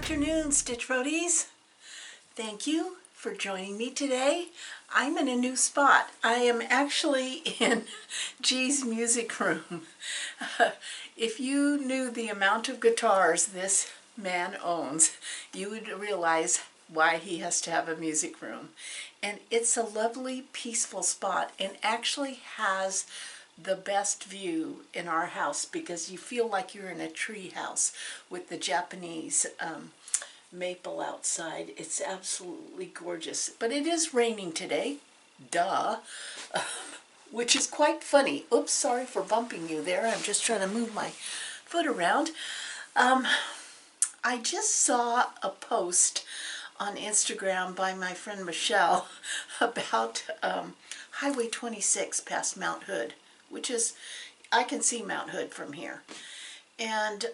afternoon, Stitch Roadies. Thank you for joining me today. I'm in a new spot. I am actually in G's music room. If you knew the amount of guitars this man owns, you would realize why he has to have a music room. And it's a lovely, peaceful spot and actually has the best view in our house because you feel like you're in a tree house with the Japanese maple outside. It's absolutely gorgeous. But it is raining today. Duh. Which is quite funny. Oops, sorry for bumping you there. I'm just trying to move my foot around. I just saw a post on Instagram by my friend Michelle about Highway 26 past Mount Hood, which is, I can see Mount Hood from here. And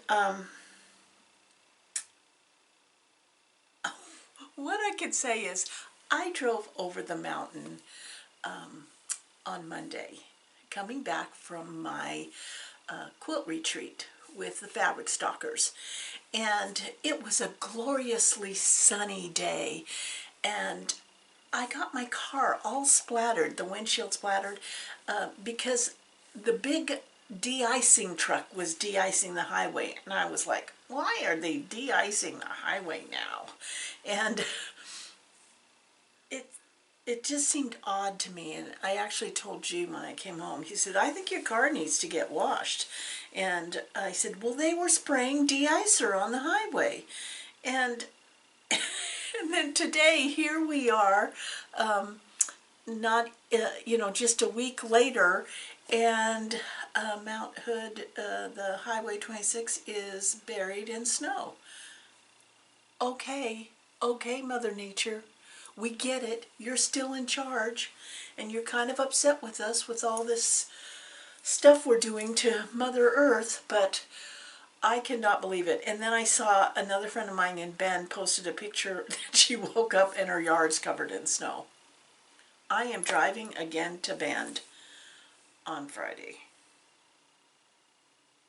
what I could say is I drove over the mountain on Monday, coming back from my quilt retreat with the fabric stalkers. And it was a gloriously sunny day. And I got my car all splattered, the windshield splattered, because the big de-icing truck was de-icing the highway. And I was like, why are they de-icing the highway now? And it just seemed odd to me. And I actually told Jim when I came home, he said, I think your car needs to get washed. And I said, well, they were spraying de-icer on the highway. And and then today, here we are, just a week later, and Mount Hood, the Highway 26 is buried in snow. Okay, Mother Nature, we get it. You're still in charge, and you're kind of upset with us with all this stuff we're doing to Mother Earth, but I cannot believe it. And then I saw another friend of mine in Bend posted a picture that she woke up and her yard's covered in snow. I am driving again to Bend on Friday.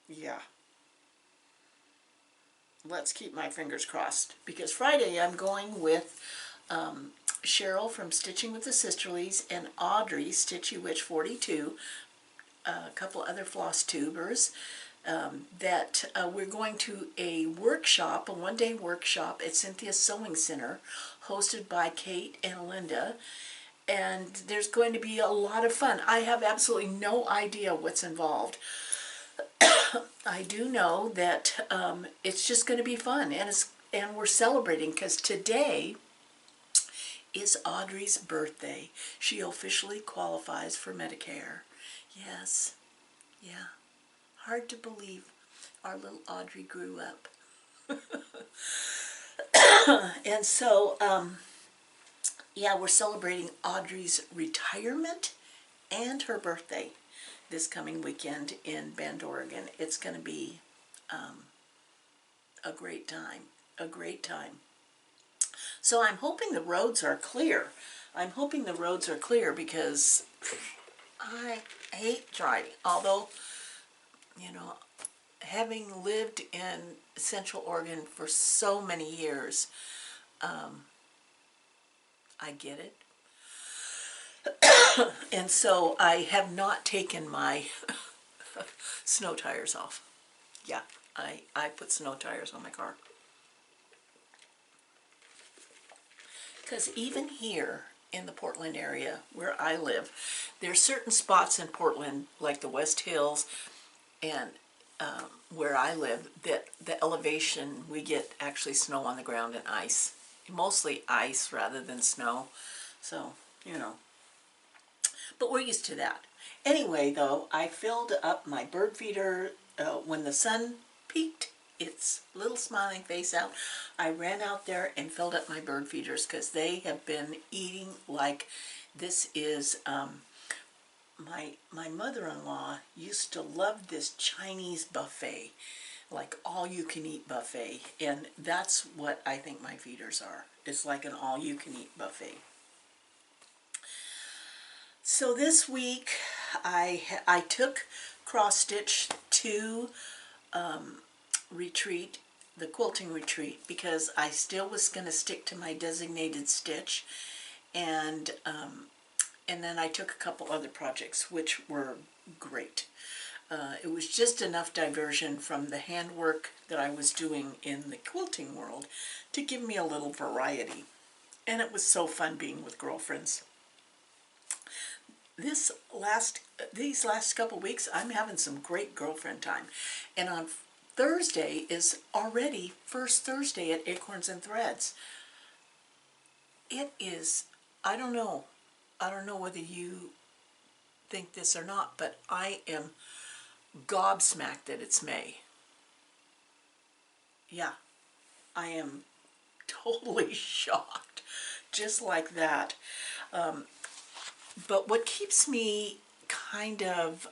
Yeah. Let's keep my fingers crossed, because Friday I'm going with Cheryl from Stitching with the Sisterlies and Audrey, Stitchy Witch 42, a couple other floss tubers, that we're going to a workshop, a one-day workshop at Cynthia's Sewing Center, hosted by Kate and Linda, and there's going to be a lot of fun. I have absolutely no idea what's involved. I do know that it's just going to be fun, and we're celebrating because today is Audrey's birthday. She officially qualifies for Medicare. Yes, yeah. Hard to believe our little Audrey grew up. And so, yeah, we're celebrating Audrey's retirement and her birthday this coming weekend in Bend, Oregon. It's going to be a great time, a great time. So I'm hoping the roads are clear. I'm hoping the roads are clear because I hate driving. Although, you know, having lived in Central Oregon for so many years, I get it. And so I have not taken my snow tires off. Yeah, I put snow tires on my car. Because even here in the Portland area where I live, there are certain spots in Portland, like the West Hills and where I live, that the elevation, we get actually snow on the ground and ice. Mostly ice rather than snow. So, you know. But we're used to that. Anyway, though, I filled up my bird feeder when the sun peaked its little smiling face out. I ran out there and filled up my bird feeders because they have been eating like this is... My mother-in-law used to love this Chinese buffet, like all-you-can-eat buffet, and that's what I think my feeders are. It's like an all-you-can-eat buffet. So this week I took cross stitch to retreat the quilting retreat because I still was going to stick to my designated stitch, and then I took a couple other projects which were great. It was just enough diversion from the handwork that I was doing in the quilting world to give me a little variety. And it was so fun being with girlfriends. These last couple weeks, I'm having some great girlfriend time. And on Thursday is already first Thursday at Acorns and Threads. It is, I don't know whether you think this or not, but I am gobsmacked that it's May. Yeah, I am totally shocked, just like that. But what keeps me kind of,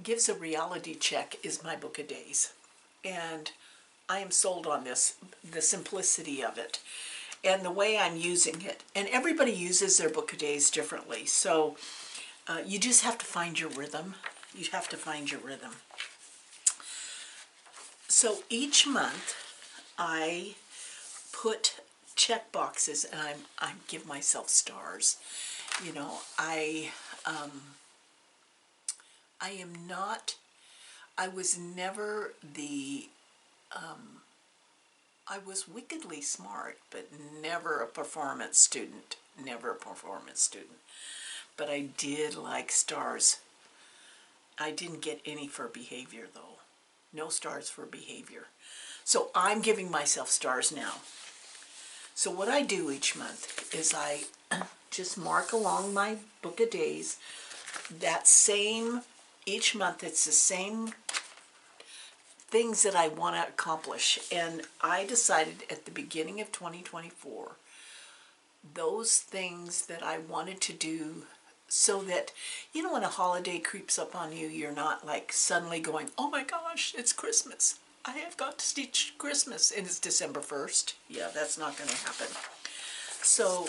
gives a reality check is my book of days. And I am sold on this, the simplicity of it and the way I'm using it. And everybody uses their book of days differently. So you just have to find your rhythm. You have to find your rhythm. So each month I put check boxes and I give myself stars. You know, I am not, I was never the, I was wickedly smart, but never a performance student. Never a performance student. But I did like stars. I didn't get any for behavior, though. No stars for behavior. So I'm giving myself stars now. So what I do each month is I just mark along my book of days that same, each month it's the same things that I want to accomplish. And I decided at the beginning of 2024, those things that I wanted to do so that, you know, when a holiday creeps up on you, you're not like suddenly going, oh my gosh, it's Christmas. I have got to stitch Christmas and it's December 1st. Yeah, that's not going to happen. So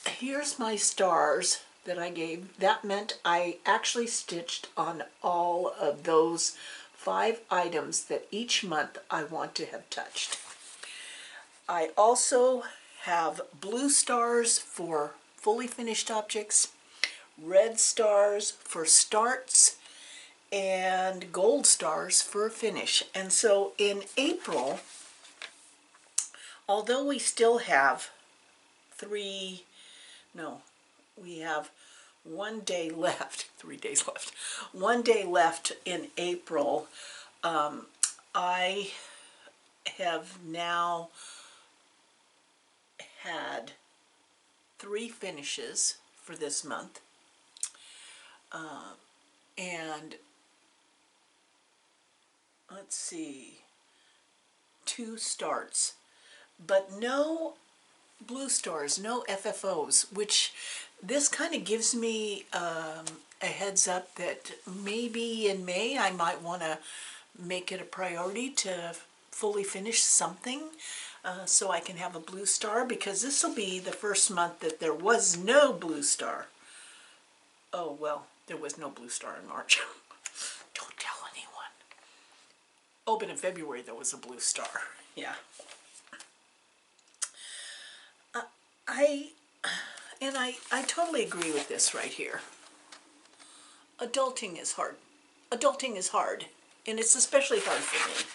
here's my stars that I gave. That meant I actually stitched on all of those 5 items that each month I want to have touched. I also have blue stars for fully finished objects, red stars for starts, and gold stars for finish. And so in April, although we still have we have 1 day left, 3 days left, 1 day left in April. I have now had 3 finishes for this month. And let's see, 2 starts, but no blue stars, no FFOs, which this kind of gives me a heads up that maybe in May I might want to make it a priority to fully finish something so I can have a blue star, because this will be the first month that there was no blue star. Oh, well, there was no blue star in March. Don't tell anyone. Oh, but in February there was a blue star. Yeah. I totally agree with this right here. Adulting is hard. Adulting is hard, and it's especially hard for me.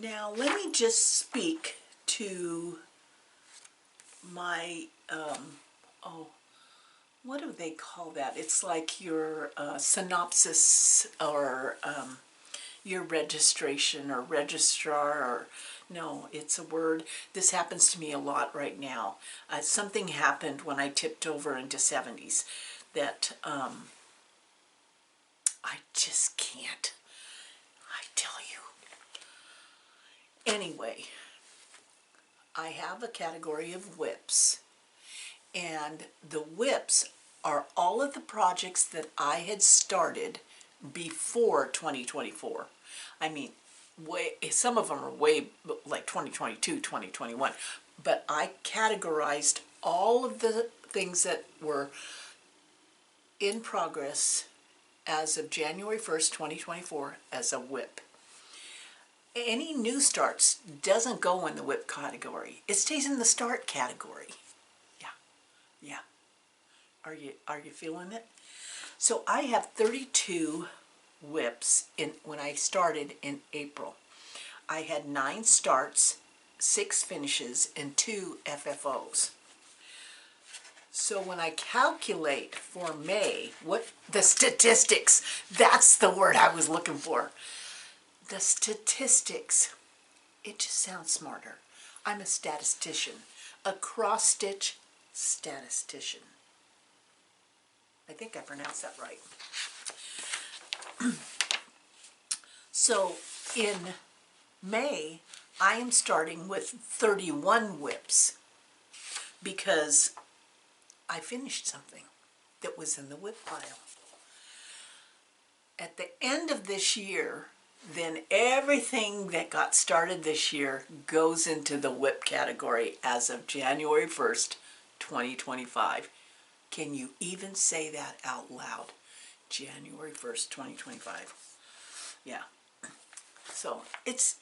Now, let me just speak to my, what do they call that? It's like your synopsis or your registration or registrar, or no, it's a word. This happens to me a lot right now. Something happened when I tipped over into 70s that I just can't. I tell you. Anyway, I have a category of whips, and the whips are all of the projects that I had started before 2024. I mean, some of them are way like 2022, 2021, but I categorized all of the things that were in progress as of January 1st, 2024 as a whip. Any new starts doesn't go in the whip category. It stays in the start category. Yeah, yeah. Are you feeling it? So I have 32 whips when I started in April. I had 9 starts, 6 finishes, and 2 FFOs. So when I calculate for May, the statistics, that's the word I was looking for. The statistics, it just sounds smarter. I'm a statistician, a cross-stitch statistician. I think I pronounced that right. So in May, I am starting with 31 whips because I finished something that was in the whip pile. At the end of this year, then everything that got started this year goes into the whip category as of January 1st, 2025. Can you even say that out loud? January 1st, 2025. Yeah. So it's,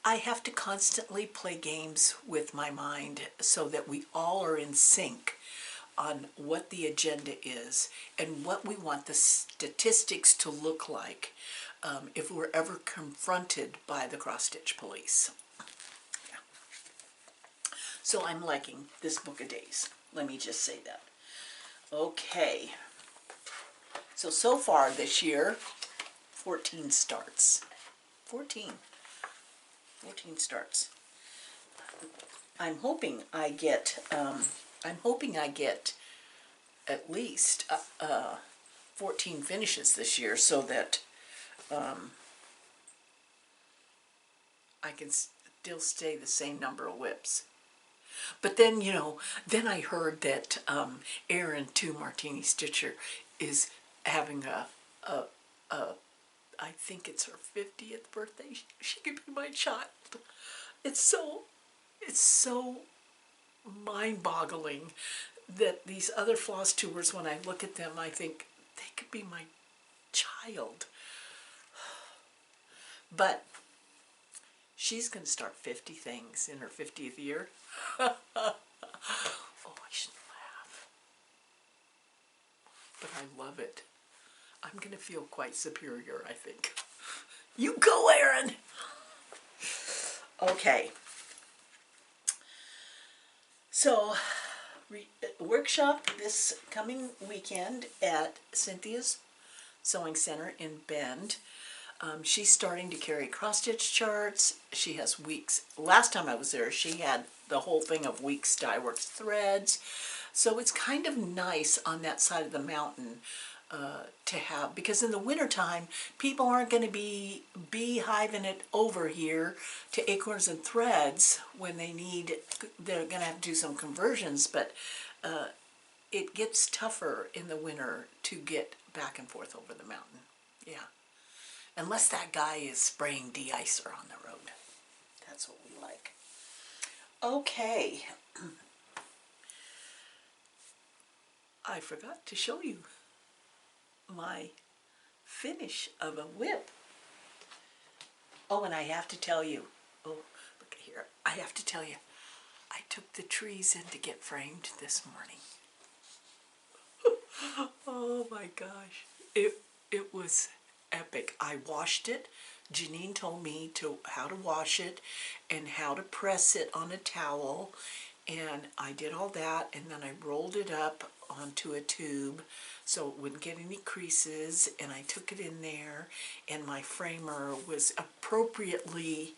I have to constantly play games with my mind so that we all are in sync on what the agenda is and what we want the statistics to look like if we're ever confronted by the cross-stitch police. Yeah. So I'm liking this book of days. Let me just say that. Okay. So far this year, 14 starts. 14 starts. I'm hoping I get at least 14 finishes this year, so that I can still stay the same number of whips. But then, then I heard that Erin 2 Martini Stitcher is having I think it's her 50th birthday. She could be my child. It's so mind-boggling that these other floss tubers, when I look at them, I think they could be my child. But she's going to start 50 things in her 50th year. Oh, I shouldn't laugh. But I love it. I'm going to feel quite superior, I think. You go, Erin! Okay. So, workshop this coming weekend at Cynthia's Sewing Center in Bend. She's starting to carry cross-stitch charts. She has weeks. Last time I was there, she had the whole thing of weeks dye-works threads. So it's kind of nice on that side of the mountain to have, because in the wintertime, people aren't going to be beehiving it over here to acorns and threads when they're going to have to do some conversions, but it gets tougher in the winter to get back and forth over the mountain. Yeah. Unless that guy is spraying de-icer on the road. That's what we like. Okay. I forgot to show you my finish of a whip. Oh, and I have to tell you, look here, I have to tell you, I took the trees in to get framed this morning. Oh my gosh, it was epic. I washed it. Janine told me how to wash it and how to press it on a towel, and I did all that, and then I rolled it up onto a tube so it wouldn't get any creases, and I took it in there, and my framer was appropriately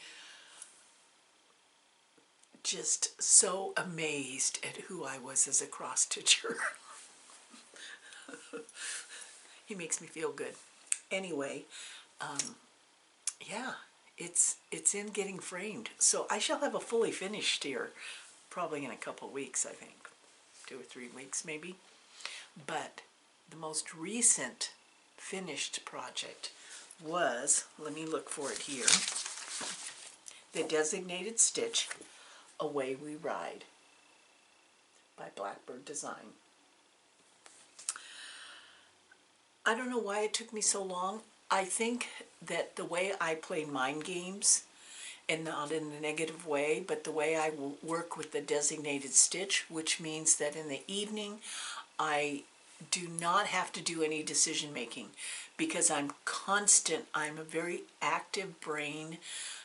just so amazed at who I was as a cross-stitcher. He makes me feel good. Anyway, yeah, it's in getting framed. So I shall have a fully finished here probably in a couple of weeks, I think. 2 or 3 weeks maybe. But the most recent finished project was, let me look for it here, the Designated Stitch, Away We Ride by Blackbird Design. I don't know why it took me so long. I think that the way I play mind games, and not in a negative way, but the way I will work with the designated stitch, which means that in the evening I do not have to do any decision making because I'm constant. I'm a very active brain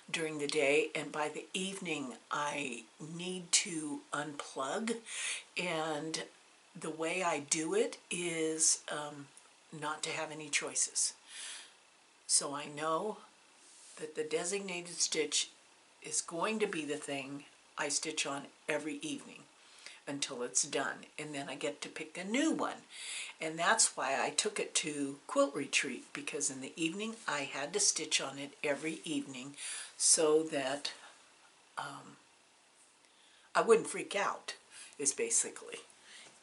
during the day, and by the evening I need to unplug, and the way I do it is not to have any choices. So I know that the designated stitch is going to be the thing I stitch on every evening until it's done, and then I get to pick a new one. And that's why I took it to Quilt Retreat, because in the evening I had to stitch on it every evening so that I wouldn't freak out, is basically.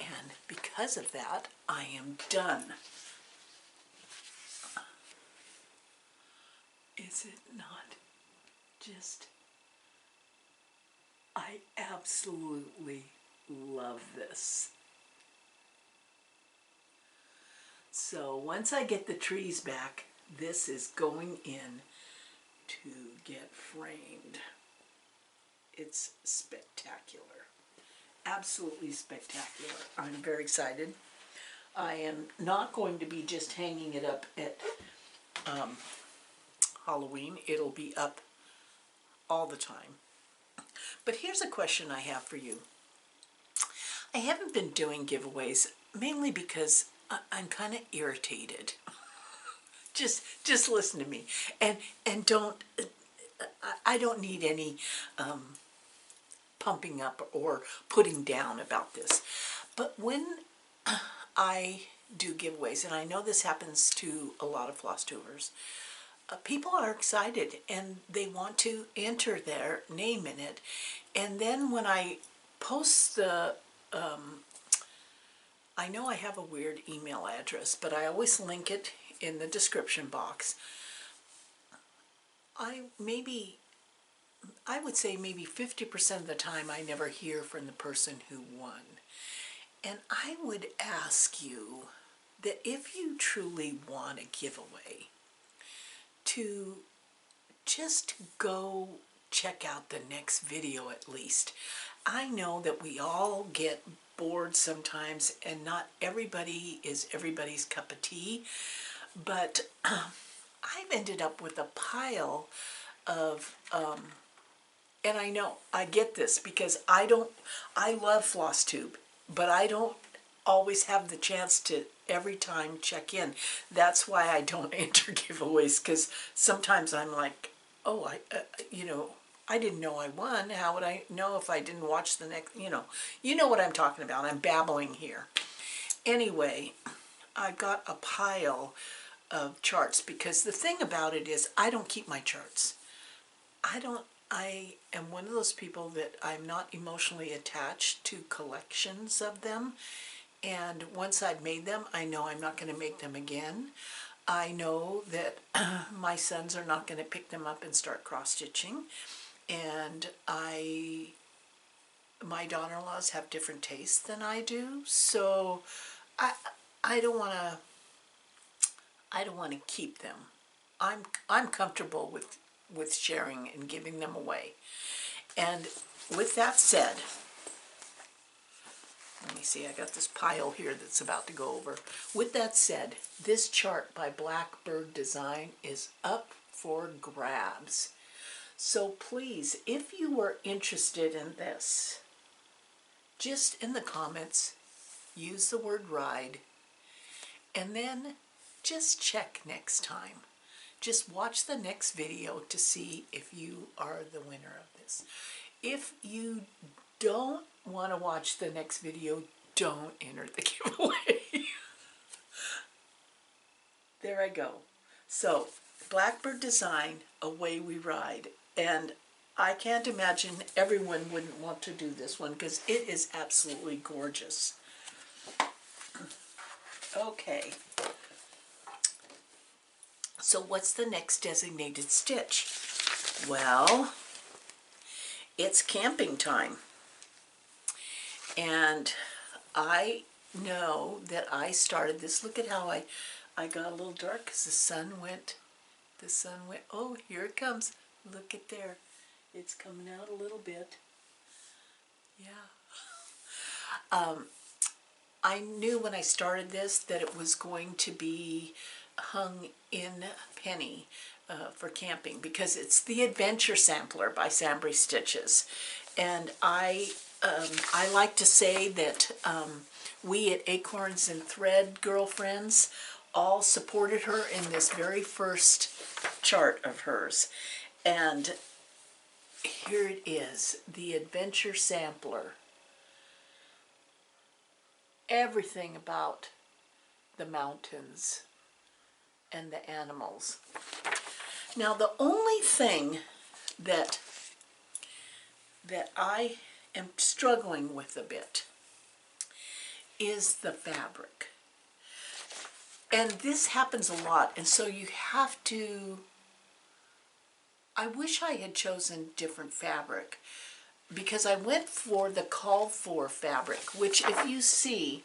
And because of that, I am done. Is it not just... I absolutely love this. So once I get the trees back, this is going in to get framed. It's spectacular. Absolutely spectacular. I'm very excited. I am not going to be just hanging it up at Halloween. It'll be up all the time. But here's a question I have for you. I haven't been doing giveaways mainly because I'm kind of irritated. Just listen to me, and don't. I don't need any pumping up or putting down about this. But when I do giveaways, and I know this happens to a lot of floss tubers, people are excited and they want to enter their name in it. And then when I post the, I know I have a weird email address, but I always link it in the description box. I would say maybe 50% of the time I never hear from the person who won. And I would ask you that if you truly want a giveaway, to just go check out the next video at least. I know that we all get bored sometimes, and not everybody is everybody's cup of tea, but I've ended up with a pile of, and I know, I get this because I love floss tube, but I don't always have the chance to every time check in. That's why I don't enter giveaways, because sometimes I'm like, oh, I didn't know I won. How would I know if I didn't watch the next, you know what I'm talking about. I'm babbling here. Anyway, I got a pile of charts, because the thing about it is I don't keep my charts. I am one of those people that I'm not emotionally attached to collections of them. And once I've made them, I know I'm not going to make them again. I know that my sons are not going to pick them up and start cross-stitching. And my daughter-in-laws have different tastes than I do. So I don't want to keep them. I'm comfortable with sharing and giving them away. And with that said, let me see, I got this pile here that's about to go over. With that said, this chart by Blackbird Design is up for grabs. So please, if you are interested in this, just in the comments, use the word ride, and then just check next time. Just watch the next video to see if you are the winner of this. If you don't want to watch the next video, don't enter the giveaway. There I go. So, Blackbird Design, away we ride. And I can't imagine everyone wouldn't want to do this one, because it is absolutely gorgeous. Okay. So what's the next designated stitch? Well, it's camping time. And I know that I started this. Look at how I got a little dark because the sun went, oh, here it comes. Look at there. It's coming out a little bit. Yeah. I knew when I started this that it was going to be hung in penny for camping, because it's the Adventure Sampler by Sambry Stitches. And I like to say that we at Acorns and Thread Girlfriends all supported her in this very first chart of hers. And here it is, the Adventure Sampler. Everything about the mountains and the animals. Now, the only thing that I am struggling with a bit is the fabric. And this happens a lot, and so you have to, I wish I had chosen different fabric, because I went for the called for fabric, which, if you see,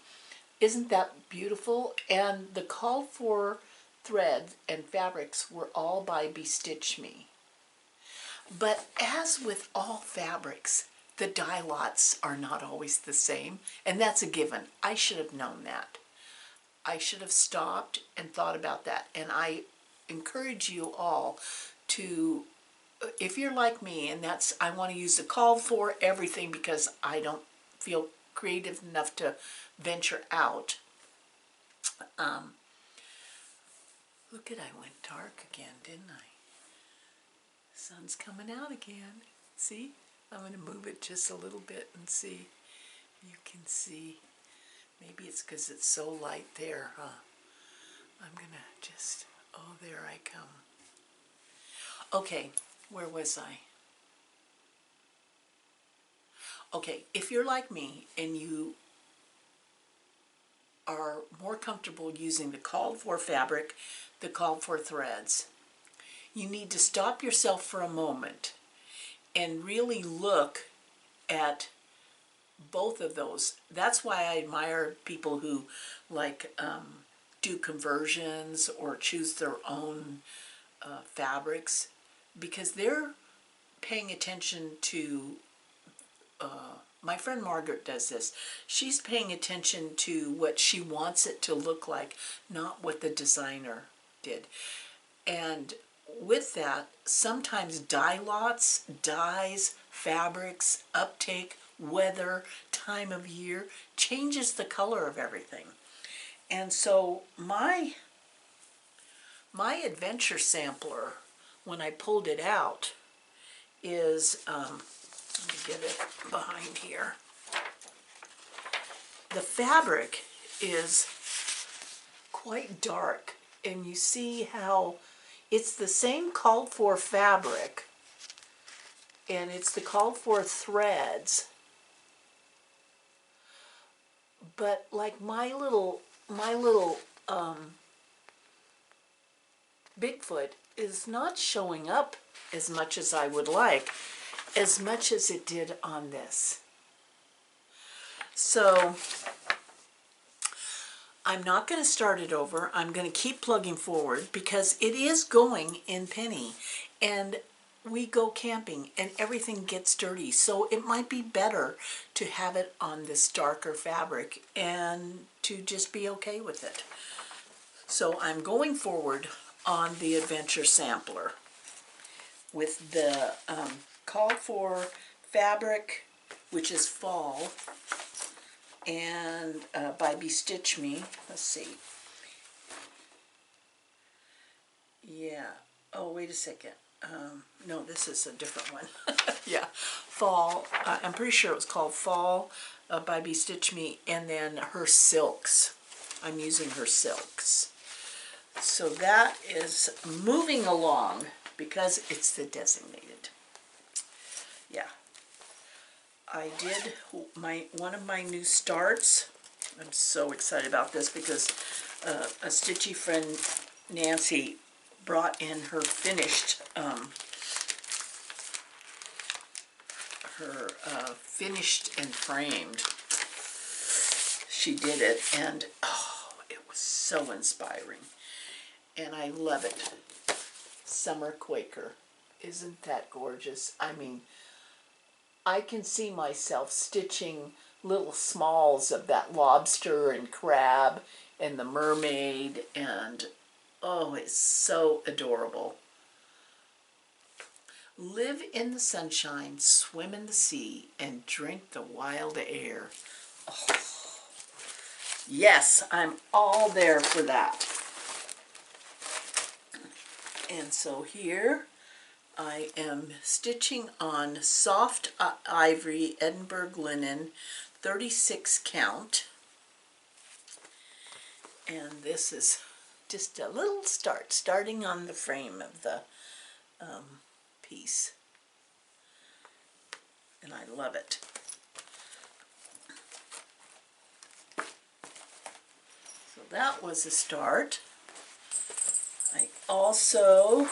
isn't that beautiful? And the called for threads and fabrics were all by Bestitch Me. But as with all fabrics, the dye lots are not always the same, and that's a given. I should have known that. I should have stopped and thought about that. And I encourage you all to, if you're like me, and that's, I want to use the called for everything because I don't feel creative enough to venture out. Look at, I went dark again, didn't I? Sun's coming out again. See? I'm going to move it just a little bit and see. You can see. Maybe it's because it's so light there, huh? I'm going to just, oh, there I come. Okay, where was I? Okay, if you're like me and you are more comfortable using the called for fabric, the called for threads, you need to stop yourself for a moment and really look at both of those. That's why I admire people who like do conversions or choose their own fabrics, because they're paying attention to, my friend Margaret does this. She's paying attention to what she wants it to look like, not what the designer did. And with that, sometimes dye lots, dyes, fabrics, uptake, weather, time of year changes the color of everything. And so my Adventure Sampler, when I pulled it out, is, let me get it behind here. The fabric is quite dark, and you see how it's the same called for fabric, and it's the called for threads, but like my little Bigfoot is not showing up as much as I would like, as much as it did on this. So I'm not going to start it over. I'm going to keep plugging forward because it is going in penny, and we go camping and everything gets dirty. So it might be better to have it on this darker fabric and to just be okay with it. So I'm going forward on the Adventure Sampler with the called for fabric, which is fall, and by Bestitch Me. Let's see. Yeah. Oh, wait a second. No, this is a different one. Yeah. Fall. I'm pretty sure it was called Fall by Bestitch Me, and then her silks. I'm using her silks. So that is moving along because it's the designated. Yeah. I did one of my new starts. I'm so excited about this because a stitchy friend, Nancy, brought in her finished finished and framed. She did it, and oh, it was so inspiring. and I love it. Summer Quaker. Isn't that gorgeous? I mean, I can see myself stitching little smalls of that lobster and crab and the mermaid, and oh, it's so adorable. Live in the sunshine, swim in the sea, and drink the wild air. Oh, yes, I'm all there for that. And so here I am stitching on soft ivory Edinburgh linen, 36 count. And this is just a little starting on the frame of the piece. And I love it. So that was a start. I also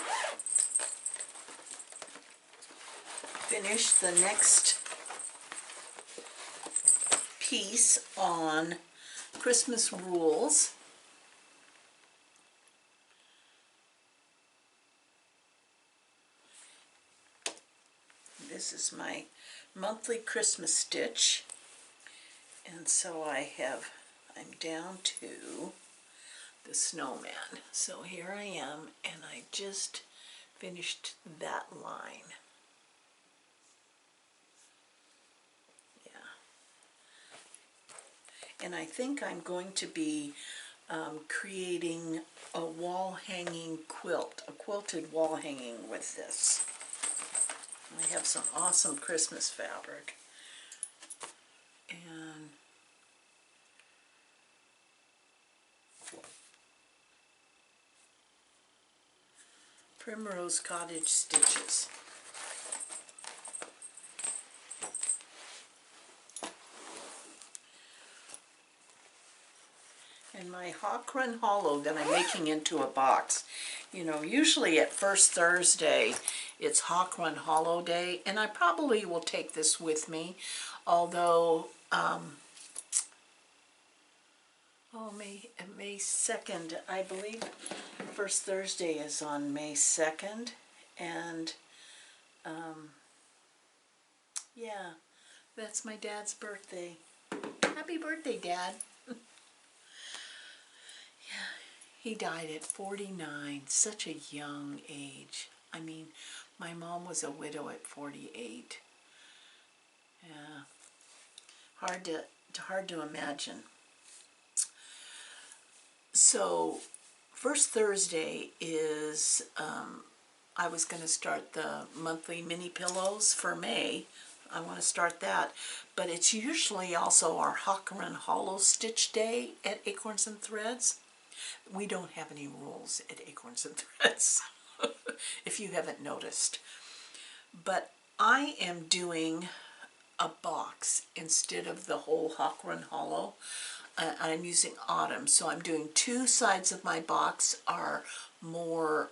finished the next piece on Christmas rules. This is my monthly Christmas stitch, and so I'm down to the snowman. So here I am, and I just finished that line. Yeah. And I think I'm going to be creating a wall hanging quilt, a quilted wall hanging with this. I have some awesome Christmas fabric. And Primrose Cottage stitches. And my Hawk Run Hollow that I'm making into a box. You know, usually at First Thursday, it's Hawk Run Hollow Day, and I probably will take this with me, although, May 2nd, I believe First Thursday is on May 2nd, and, yeah, that's my dad's birthday. Happy birthday, Dad. Yeah, he died at 49, such a young age. I mean, my mom was a widow at 48. Yeah, hard to imagine. So, First Thursday is, I was going to start the monthly mini pillows for May. I want to start that. But it's usually also our Hawk Run Hollow Stitch Day at Acorns and Threads. We don't have any rules at Acorns and Threads, if you haven't noticed. But I am doing a box instead of the whole Hawk Run Hollow. I'm using autumn, so I'm doing two sides of my box are more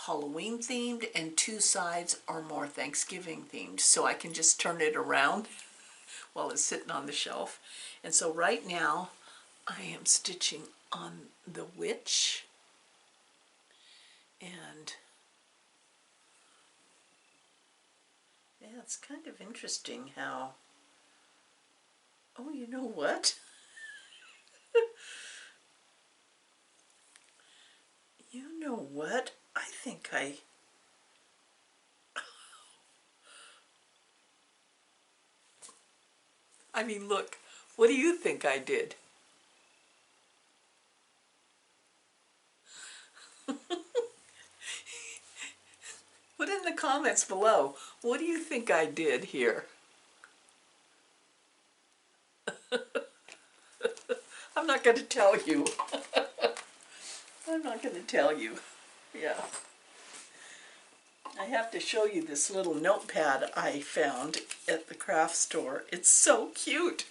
Halloween themed, and two sides are more Thanksgiving themed, so I can just turn it around while it's sitting on the shelf. And so right now I am stitching on the witch, and yeah, it's kind of interesting how, oh, you know what? You know what? I think I mean, look, what do you think I did? Put in the comments below, what do you think I did here? I'm not going to tell you. I'm not going to tell you. Yeah. I have to show you this little notepad I found at the craft store. It's so cute.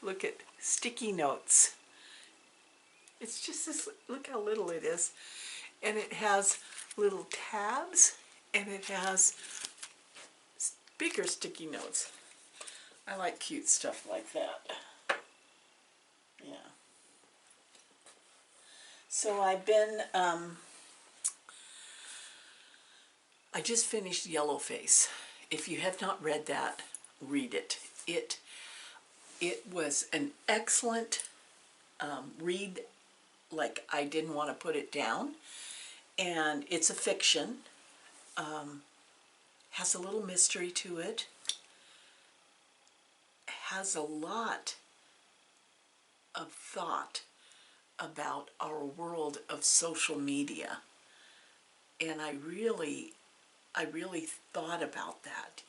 Look at sticky notes. It's just this, look how little it is. And it has little tabs, and it has bigger sticky notes. I like cute stuff like that. Yeah. So I just finished Yellowface. If you have not read that, read it. It was an excellent read. Like, I didn't want to put it down. And it's a fiction. Has a little mystery to it. Has a lot of thought about our world of social media. And I really thought about that,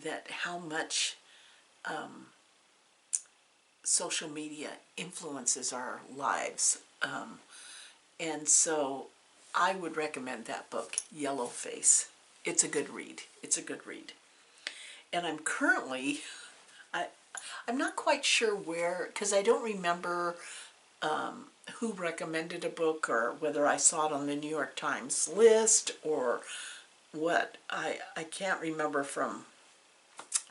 that how much social media influences our lives. And so I would recommend that book, Yellowface. It's a good read. It's a good read. And I'm currently, I'm not quite sure where, because I don't remember who recommended a book or whether I saw it on the New York Times list or what. I can't remember from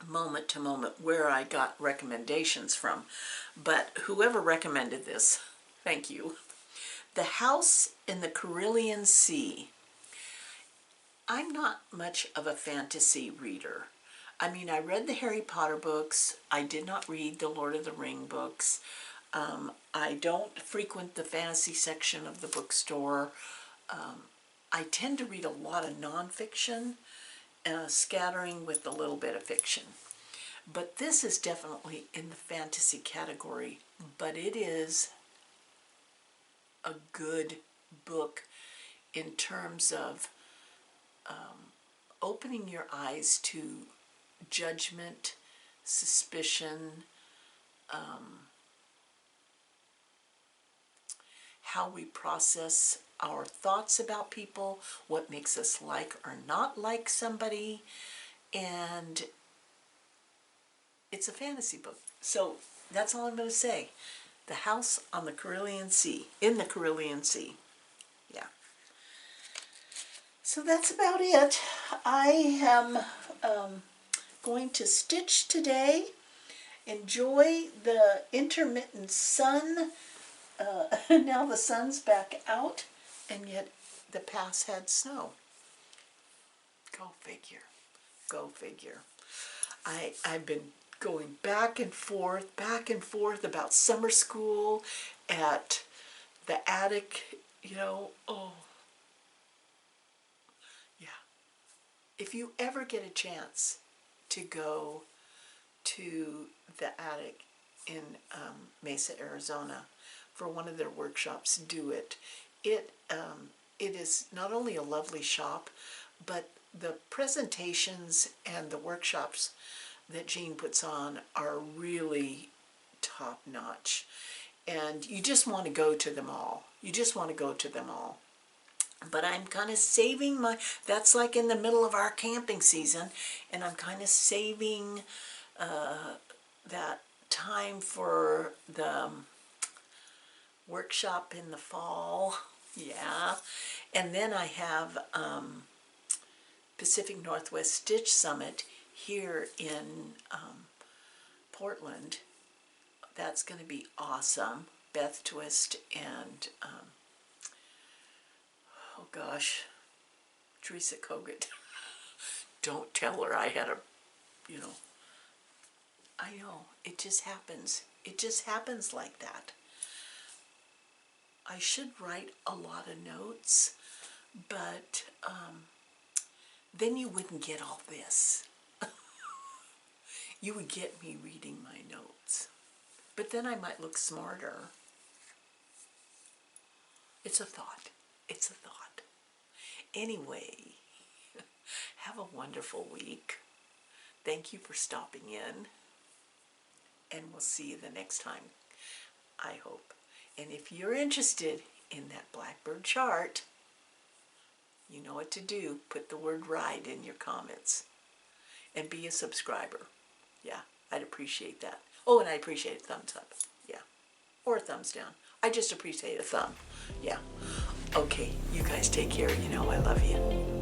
moment to moment where I got recommendations from. But whoever recommended this, thank you. The House in the Carillion Sea. I'm not much of a fantasy reader. I mean, I read the Harry Potter books. I did not read the Lord of the Ring books. I don't frequent the fantasy section of the bookstore. I tend to read a lot of nonfiction, scattering with a little bit of fiction. But this is definitely in the fantasy category, but it is a good book in terms of opening your eyes to judgment, suspicion, how we process our thoughts about people, what makes us like or not like somebody, and it's a fantasy book. So that's all I'm going to say. The House on the Carillion Sea, in the Carillion Sea. Yeah. So that's about it. I am going to stitch today. Enjoy the intermittent sun. Now the sun's back out, and yet the pass had snow. Go figure. Go figure. I've been going back and forth about summer school at the attic, oh, yeah. If you ever get a chance to go to the attic in Mesa, Arizona for one of their workshops, do it. It is not only a lovely shop, but the presentations and the workshops that Jean puts on are really top-notch. And you just want to go to them all. You just want to go to them all. But I'm kind of saving that's like in the middle of our camping season, and I'm kind of saving that time for the workshop in the fall. Yeah. And then I have Pacific Northwest Stitch Summit here in Portland. That's going to be awesome. Beth Twist and oh gosh, Teresa Kogut. Don't tell her I had I know, it just happens. It just happens like that. I should write a lot of notes, but then you wouldn't get all this. You would get me reading my notes. But then I might look smarter. It's a thought. It's a thought. Anyway, have a wonderful week. Thank you for stopping in. And we'll see you the next time, I hope. And if you're interested in that Blackbird chart, you know what to do. Put the word ride in your comments. And be a subscriber. Yeah, I'd appreciate that. Oh, and I appreciate a thumbs up. Yeah. Or a thumbs down. I just appreciate a thumb. Yeah. Okay, you guys take care. You know I love you.